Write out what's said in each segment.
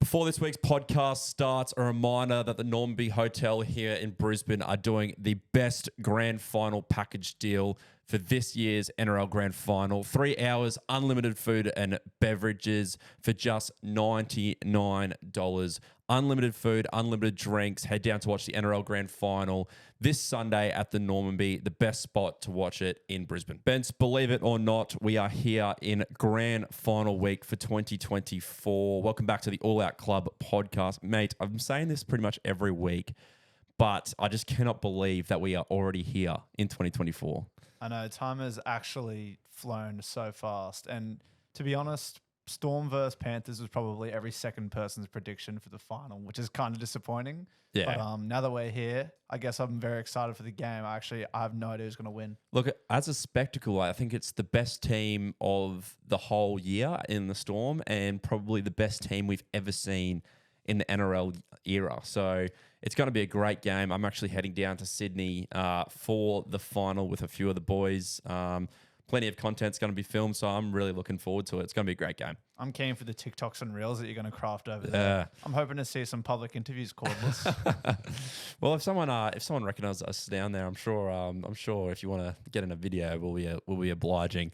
Before this week's podcast starts, a reminder that the Normanby Hotel here in Brisbane are doing the best grand final package deal for this year's NRL Grand Final. 3 hours, unlimited food and beverages for just $99. Unlimited food, unlimited drinks. Head down to watch the NRL Grand Final this Sunday at the Normanby, the best spot to watch it in Brisbane. Bents, believe it or not, we are here in Grand Final week for 2024. Welcome back to the All Out Club podcast. Mate, I'm saying this pretty much every week, but I just cannot believe that we are already here in 2024. I know, time has actually flown so fast. And to be honest, Storm versus Panthers was probably every second person's prediction for the final, which is kind of disappointing. Yeah. But now that we're here, I guess I'm very excited for the game. I have no idea who's going to win. Look, as a spectacle, I think it's the best team of the whole year in the Storm and probably the best team we've ever seen in the NRL era. So it's going to be a great game. I'm actually heading down to Sydney for the final with a few of the boys. Plenty of content's going to be filmed, so I'm really looking forward to it. It's going to be a great game. I'm keen for the TikToks and Reels that you're going to craft over there. I'm hoping to see some public interviews, cordless. Well, if someone recognises us down there, I'm sure if you want to get in a video, we'll be obliging.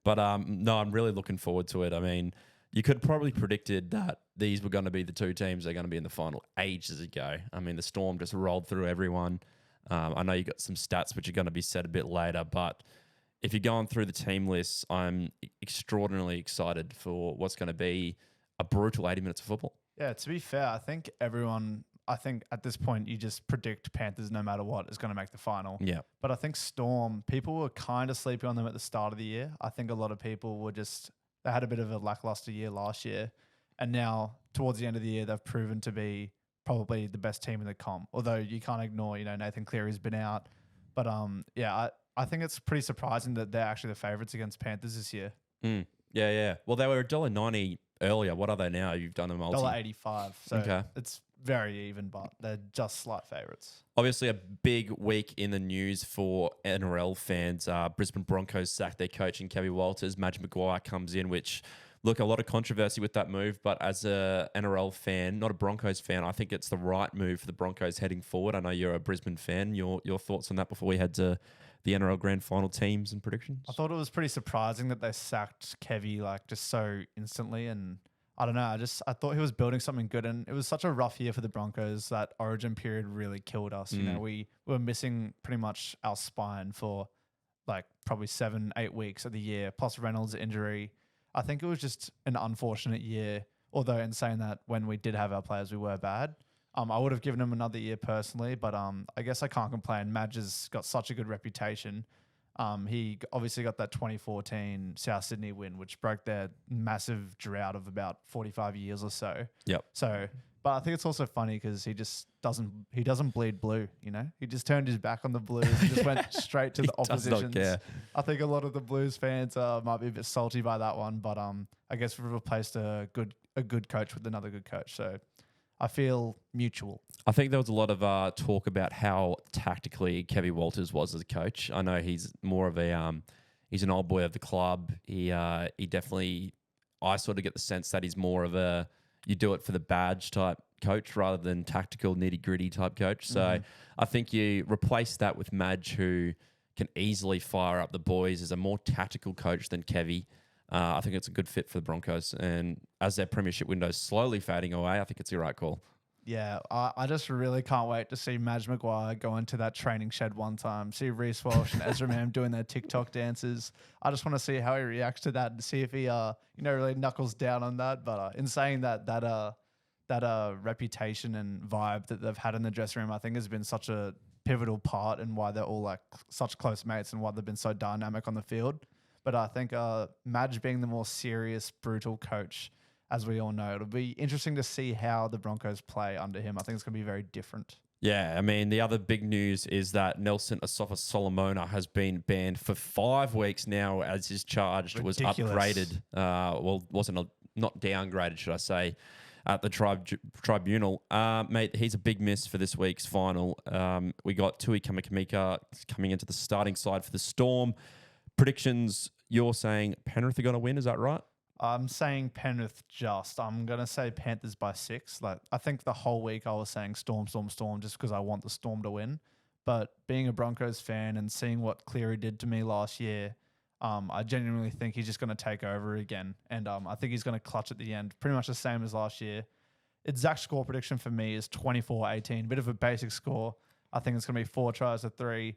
But no, I'm really looking forward to it. I mean, you could probably predicted that these were going to be the two teams that are going to be in the final ages ago. I mean, the Storm just rolled through everyone. I know you got some stats which are going to be said a bit later, but if you're going through the team lists, I'm extraordinarily excited for what's going to be a brutal 80 minutes of football. Yeah, to be fair, I think at this point you just predict Panthers no matter what is going to make the final. Yeah. But I think Storm, people were kind of sleeping on them at the start of the year. I think a lot of people were they had a bit of a lackluster year last year. And now towards the end of the year, they've proven to be probably the best team in the comp. Although you can't ignore, Nathan Cleary's been out. But I think it's pretty surprising that they're actually the favourites against Panthers this year. Yeah. Well, they were $1.90 earlier. What are they now? You've done a multi. $1.85. So okay. It's very even, but they're just slight favourites. Obviously, a big week in the news for NRL fans. Brisbane Broncos sacked their coach in Kevin Walters. Madge Maguire comes in, which, look, a lot of controversy with that move. But as a NRL fan, not a Broncos fan, I think it's the right move for the Broncos heading forward. I know you're a Brisbane fan. Your thoughts on that before we head to the NRL Grand Final teams and predictions? I thought it was pretty surprising that they sacked Kevy just so instantly, and I don't know. I thought he was building something good, and it was such a rough year for the Broncos. That Origin period really killed us. We were missing pretty much our spine for probably 7-8 weeks of the year, plus Reynolds' injury. I think it was just an unfortunate year. Although in saying that, when we did have our players, we were bad. I would have given him another year personally, but I guess I can't complain. Madge has got such a good reputation. He obviously got that 2014 South Sydney win, which broke their massive drought of about 45 years or so. Yep. But I think it's also funny because he just doesn't bleed blue, He just turned his back on the Blues and just went straight to the oppositions. Does not care. I think a lot of the Blues fans might be a bit salty by that one, but I guess we've replaced a good coach with another good coach. So I feel mutual. I think there was a lot of talk about how tactically Kevin Walters was as a coach. I know he's more of he's an old boy of the club. He definitely, I sort of get the sense that he's more of you do it for the badge type coach rather than tactical nitty gritty type coach. So I think you replace that with Madge, who can easily fire up the boys as a more tactical coach than Kevy. I think it's a good fit for the Broncos. And as their premiership window is slowly fading away, I think it's the right call. Yeah, I just really can't wait to see Madge Maguire go into that training shed one time, see Reece Walsh and Ezra Mam doing their TikTok dances. I just want to see how he reacts to that and see if he, really knuckles down on that. But in saying that reputation and vibe that they've had in the dressing room, I think has been such a pivotal part in why they're all such close mates and why they've been so dynamic on the field. But I think Madge being the more serious, brutal coach, as we all know, it'll be interesting to see how the Broncos play under him. I think it's going to be very different. Yeah, I mean, the other big news is that Nelson Asafa Solomona has been banned for 5 weeks now as his charge was upgraded. Not downgraded, should I say, at the tribunal. Mate, he's a big miss for this week's final. We got Tui Kamakamika coming into the starting side for the Storm. Predictions, you're saying Penrith are going to win, is that right? I'm saying Penrith just. I'm going to say Panthers by 6. Like, I think the whole week I was saying Storm, Storm, Storm just because I want the Storm to win. But being a Broncos fan and seeing what Cleary did to me last year, I genuinely think he's just going to take over again. And I think he's going to clutch at the end, pretty much the same as last year. Exact score prediction for me is 24-18. Bit of a basic score. I think it's going to be 4 tries to 3.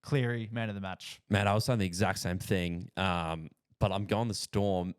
Cleary, man of the match. Man, I was saying the exact same thing, but I'm going the Storm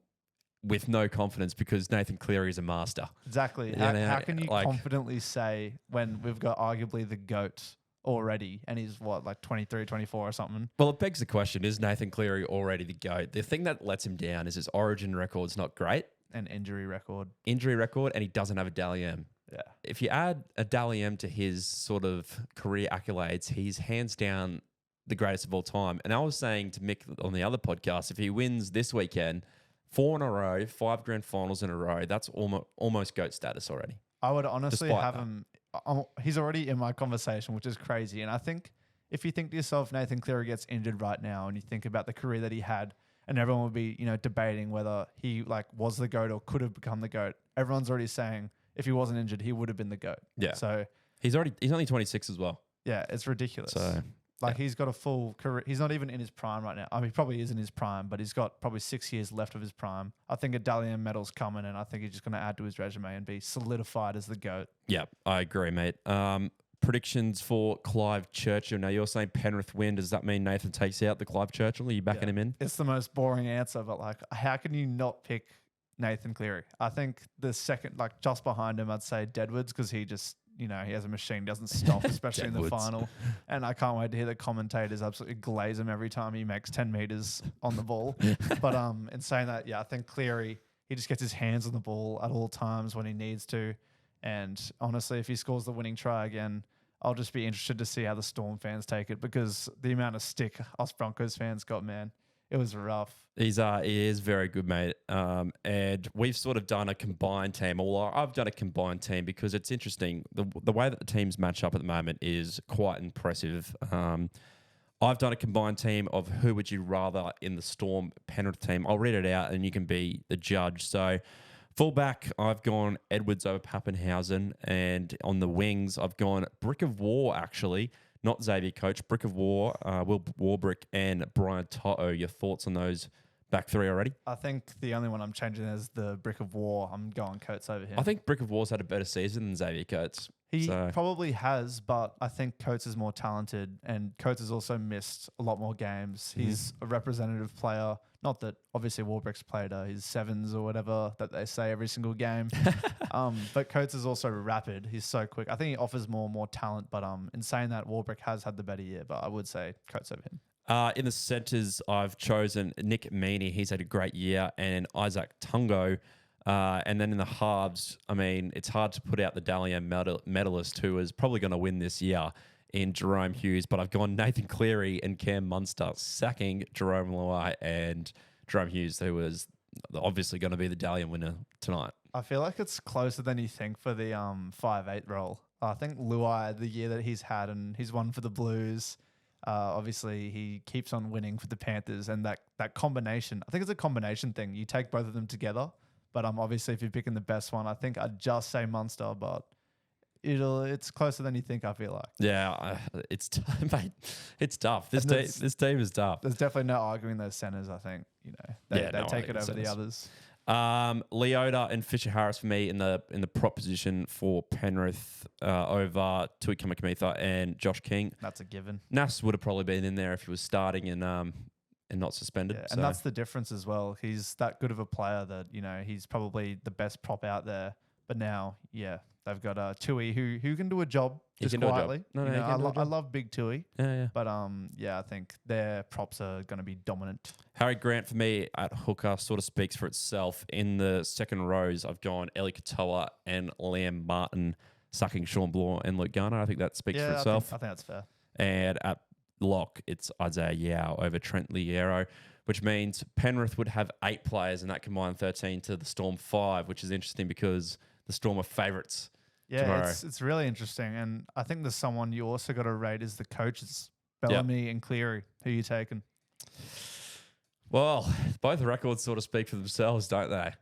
with no confidence because Nathan Cleary is a master. Exactly. How can you confidently say when we've got arguably the GOAT already and he's like 23, 24 or something? Well, it begs the question, is Nathan Cleary already the GOAT? The thing that lets him down is his origin record's not great. And injury record, and he doesn't have a Dally M. Yeah. If you add a Dally M to his sort of career accolades, he's hands down the greatest of all time. And I was saying to Mick on the other podcast, if he wins this weekend, 4 in a row, 5 grand finals in a row, that's almost GOAT status already. I would honestly have him. He's already in my conversation, which is crazy. And I think if you think to yourself, Nathan Cleary gets injured right now, and you think about the career that he had, and everyone would be, debating whether he was the GOAT or could have become the GOAT. Everyone's already saying if he wasn't injured, he would have been the GOAT. Yeah. So he's only 26 as well. Yeah, it's ridiculous. So he's got a full career. He's not even in his prime right now. I mean, he probably is in his prime, but he's got probably 6 years left of his prime. I think a Dally M medal's coming, and I think he's just going to add to his resume and be solidified as the GOAT. Yeah, I agree, mate. Predictions for Clive Churchill. Now, you're saying Penrith win. Does that mean Nathan takes out the Clive Churchill? Are you backing him in? It's the most boring answer, but how can you not pick Nathan Cleary? I think the second, just behind him, I'd say Deadwoods because he just, he has a machine, doesn't stop, especially in the final. And I can't wait to hear the commentators absolutely glaze him every time he makes 10 meters on the ball. But in saying that, I think Cleary, he just gets his hands on the ball at all times when he needs to. And honestly, if he scores the winning try again, I'll just be interested to see how the Storm fans take it because the amount of stick us Broncos fans got, man, it was rough. He is very good, mate. And we've sort of done a combined team. Well, I've done a combined team because it's interesting. The way that the teams match up at the moment is quite impressive. I've done a combined team of who would you rather in the Storm Penrith team. I'll read it out and you can be the judge. So fullback, I've gone Edwards over Pappenhausen. And on the wings, I've gone Brick of War, actually. Not Xavier Coach, Brick of War, Will Warbrick and Brian To'o. Your thoughts on those back three already? I think the only one I'm changing is the Brick of War. I'm going Coates over him. I think Brick of War's had a better season than Xavier Coates. He probably has, but I think Coates is more talented and Coates has also missed a lot more games. He's a representative player. Not that obviously Warbrick's played his sevens or whatever that they say every single game. But Coates is also rapid. He's so quick. I think he offers more talent, but in saying that, Warbrick has had the better year, but I would say Coates over him. In the centres, I've chosen Nick Meaney. He's had a great year, and Isaac Tungo. And then in the halves, I mean, it's hard to put out the Dally M medalist who is probably going to win this year in Jerome Hughes, but I've gone Nathan Cleary and Cam Munster, sacking Jerome Luai and Jerome Hughes, who was obviously going to be the Dally M winner tonight. I feel like it's closer than you think for the 5'8" role. I think Luai, the year that he's had, and he's won for the Blues. Obviously, he keeps on winning for the Panthers, and that combination, I think it's a combination thing. You take both of them together, but obviously, if you're picking the best one, I think I'd just say Munster, but it's closer than you think, I feel like. Yeah, it's mate, it's tough. This team is tough. There's definitely no arguing those centers, I think. They take it over the others. Leota and Fisher Harris for me in the prop position for Penrith over Tui Kamikamica and Josh King. That's a given. Nass would have probably been in there if he was starting and not suspended. Yeah, and that's the difference as well. He's that good of a player that he's probably the best prop out there. But now, they've got Tui who can do a job just quietly. I love Big Tui. Yeah. But I think their props are going to be dominant. Harry Grant for me at hooker sort of speaks for itself. In the second rows, I've gone Eli Katoa and Liam Martin sucking Sean Blanc and Luke Garner. I think that speaks for itself. I think that's fair. And at lock, it's Isaiah Yao over Trent Liero, which means Penrith would have 8 players and that combined 13 to the Storm 5, which is interesting because the Storm are favourites. Yeah, it's really interesting. And I think there's someone you also got to rate is the coaches, Bellamy and Cleary. Who are you taking? Well, both records sort of speak for themselves, don't they?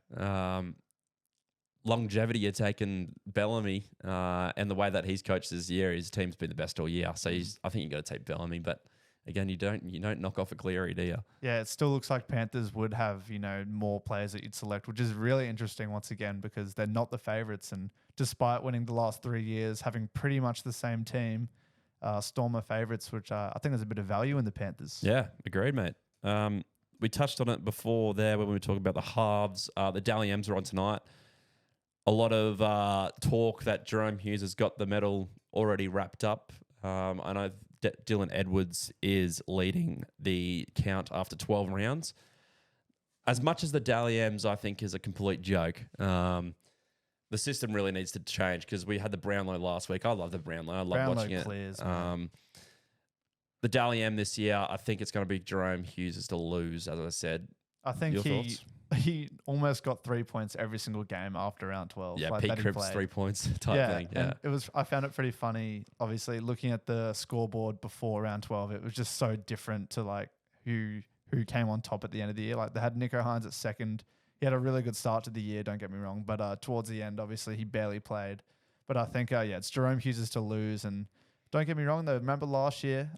Longevity, you're taking Bellamy, and the way that he's coached this year, his team's been the best all year. So I think you got to take Bellamy, but again, you don't knock off a Cleary, do you? Yeah, it still looks like Panthers would have, more players that you'd select, which is really interesting once again because they're not the favourites. And despite winning the last 3 years, having pretty much the same team, Storm are favourites, which I think there's a bit of value in the Panthers. Yeah, agreed, mate. We touched on it before there when we were talking about the halves. The Dally M's are on tonight. A lot of talk that Jerome Hughes has got the medal already wrapped up. I know Dylan Edwards is leading the count after 12 rounds. As much as the Dally M's, I think, is a complete joke. The system really needs to change because we had the Brownlow last week. I love the Brownlow. I love watching it. Clears, the Dally M this year, I think it's going to be Jerome Hughes to lose, as I said. I think he almost got 3 points every single game after round 12. Yeah, Pete Cripps 3 points type thing. Yeah, and I found it pretty funny. Obviously, looking at the scoreboard before round 12, it was just so different to like who came on top at the end of the year. Like they had Nico Hines at second. He had a really good start to the year. Don't get me wrong, but towards the end, obviously he barely played. But I think it's Jerome Hughes to lose. And don't get me wrong though. Remember last year,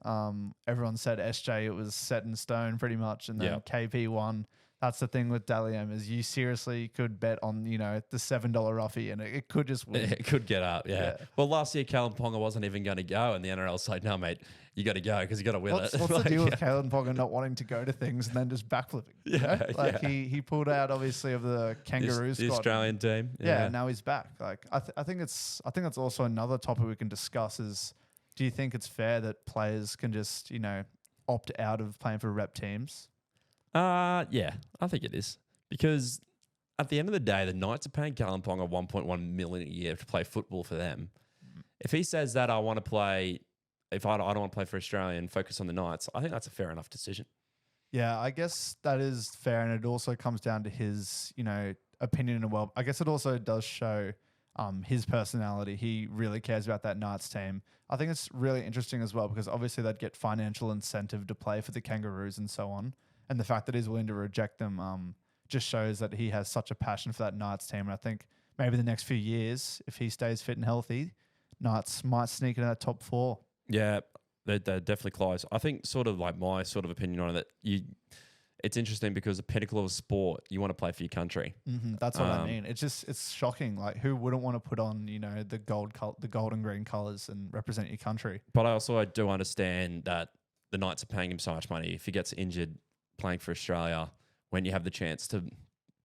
everyone said SJ it was set in stone pretty much, and then KP won. That's the thing with Dally M is you seriously could bet on, the $7 roughie and it could just win. It could get up, yeah. Well, last year, Kalen Ponga wasn't even going to go and the NRL said, no, mate, you got to go because you got to win it. What's the deal with Kalen Ponga not wanting to go to things and then just backflipping? He pulled out obviously of the Kangaroo squad. The Australian team. Yeah, now he's back. Like I think that's also another topic we can discuss is do you think it's fair that players can just, opt out of playing for rep teams? Yeah, I think it is. Because at the end of the day, the Knights are paying Kalen Ponga $1.1 million a year to play football for them. If he says that I want to play, if I don't want to play for Australia and focus on the Knights, I think that's a fair enough decision. Yeah, I guess that is fair. And it also comes down to his, opinion and I guess it also does show his personality. He really cares about that Knights team. I think it's really interesting as well because obviously they'd get financial incentive to play for the Kangaroos and so on. And the fact that he's willing to reject them just shows that he has such a passion for that Knights team. And I think maybe the next few years, if he stays fit and healthy, Knights might sneak into that top 4. Yeah, they're definitely close. I think sort of like my sort of opinion on it, it's interesting because the pinnacle of a sport, you want to play for your country. Mm-hmm, that's what I mean. It's shocking. Like who wouldn't want to put on, the gold and green colours and represent your country? But I do understand that the Knights are paying him so much money. If he gets injured playing for Australia, when you have the chance to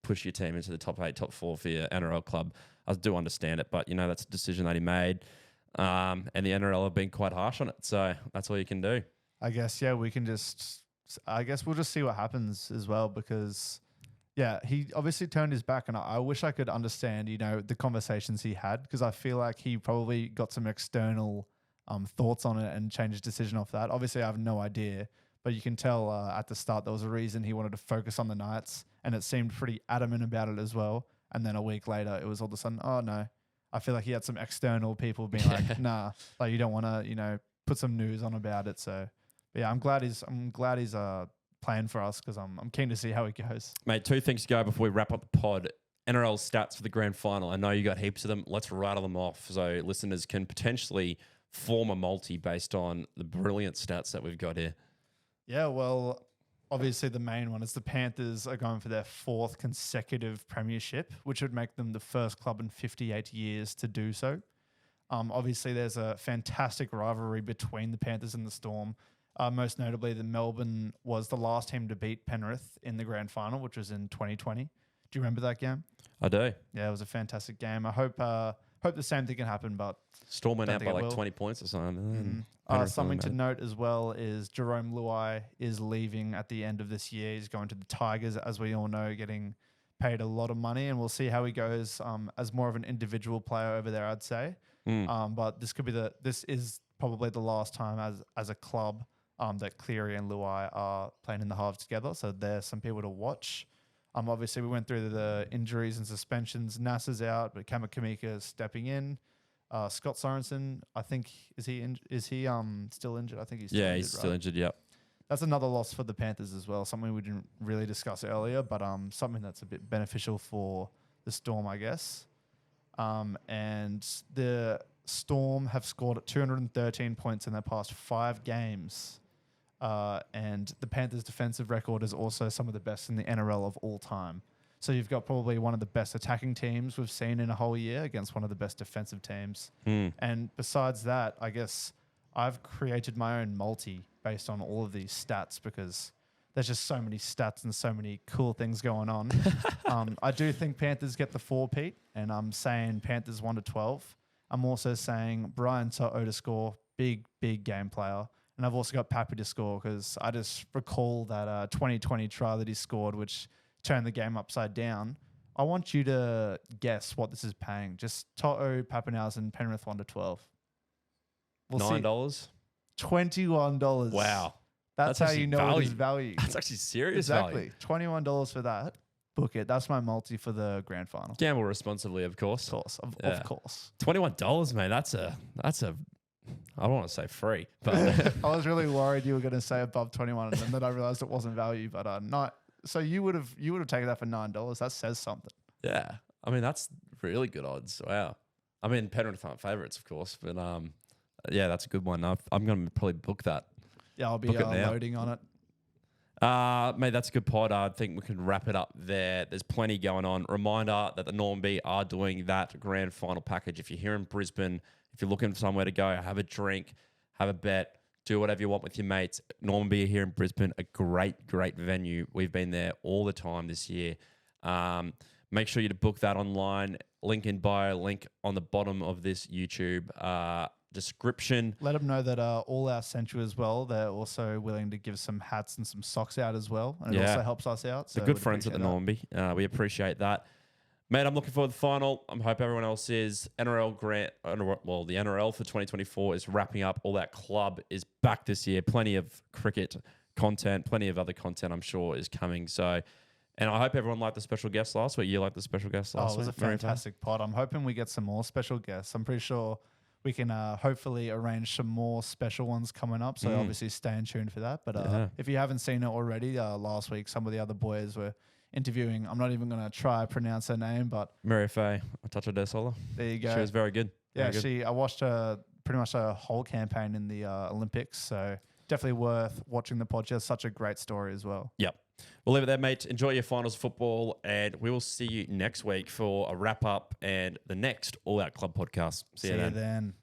push your team into the top 8, top 4 for your NRL club, I do understand it. But, that's a decision that he made. And the NRL have been quite harsh on it. So that's all you can do. I guess, we'll just see what happens as well because, he obviously turned his back and I wish I could understand, the conversations he had because I feel like he probably got some external thoughts on it and changed his decision off that. Obviously, I have no idea. But you can tell at the start there was a reason he wanted to focus on the Knights and it seemed pretty adamant about it as well. And then a week later, it was all of a sudden, oh, no. I feel like he had some external people being like, nah, like you don't want to, put some news on about it. So, but yeah, I'm glad he's playing for us because I'm keen to see how he goes. Mate, 2 things to go before we wrap up the pod. NRL stats for the grand final. I know you got heaps of them. Let's rattle them off so listeners can potentially form a multi based on the brilliant stats that we've got here. Yeah, well, obviously the main one is the Panthers are going for their 4th consecutive premiership, which would make them the first club in 58 years to do so. Obviously, there's a fantastic rivalry between the Panthers and the Storm. Most notably, the Melbourne was the last team to beat Penrith in the grand final, which was in 2020. Do you remember that game? I do. Yeah, it was a fantastic game. I hope the same thing can happen, but Storm went out by like 20 points or something. Something to note as well is Jerome Luai is leaving at the end of this year. He's going to the Tigers, as we all know, getting paid a lot of money, and we'll see how he goes as more of an individual player over there, I'd say. But this is probably the last time as a club that Cleary and Luai are playing in the halves together. So there's some people to watch. Obviously, we went through the injuries and suspensions. Nasser's out, but Kamakamika is stepping in. Scott Sorensen, I think, is he still injured? I think he's still injured, still injured, yep. that's another loss for the Panthers as well. Something we didn't really discuss earlier, but something that's a bit beneficial for the Storm, I guess. And the Storm have scored 213 points in their past 5 games. And the Panthers' defensive record is also some of the best in the NRL of all time. So you've got probably one of the best attacking teams we've seen in a whole year against one of the best defensive teams. And besides that, I guess I've created my own multi based on all of these stats because there's just so many stats and so many cool things going on. I do think Panthers get the 4-peat, and I'm saying Panthers 1-12. I'm also saying Brian To'o to score, big game player. And I've also got Pappy to score because I just recall that 2020 try that he scored, which turned the game upside down. I want you to guess what this is paying. Just To'o, Pappenhausen, Penrith 1-12. We'll $9? $21. Wow. That's how you know value. it is value. That's actually serious Exactly. value. $21 for that. Book it. That's my multi for the grand final. Gamble responsibly, of course. Of course. $21, man. That's a I don't want to say free, but I was really worried you were going to say above 21, and then I realized it wasn't value. But not. So you would have taken that for $9. That says something. yeah. I mean, that's really good odds. Wow. I mean, Penrith aren't favourites, of course, but yeah, that's a good one. I'm going to probably book that. Yeah, I'll be Book it now. loading on it. Mate, that's a good pod. I think we can wrap it up there. There's plenty going on. Reminder that the Normanby are doing that grand final package. If you're here in Brisbane, if you're looking for somewhere to go, have a drink, have a bet, do whatever you want with your mates. Normanby here in Brisbane, a great venue. We've been there all the time this year. Make sure you to book that online. Link in bio, link on the bottom of this YouTube description. Let them know that all our sent you as well. They're also willing to give some hats and some socks out as well. And it also helps us out. So the good friends at the Normanby. We appreciate that. Mate, I'm looking forward to the final. I hope everyone else is. The NRL for 2024 is wrapping up. All that club is back this year. Plenty of cricket content, plenty of other content I'm sure is coming. So, and I hope everyone liked the special guest last week. You liked the special guest last week? It was a fantastic pod. I'm hoping we get some more special guests. I'm pretty sure we can hopefully arrange some more special ones coming up. So obviously stay in tune for that. But if you haven't seen it already, last week some of the other boys were interviewing. I'm not even going to try pronounce her name, but Mariafe Atacha. There you go. She was very good. I watched her pretty much her whole campaign in the Olympics. So definitely worth watching the pod. She has such a great story as well. Yep. We'll leave it there, mate. Enjoy your finals football, and we will see you next week for a wrap up and the next All Out Club podcast. See you then.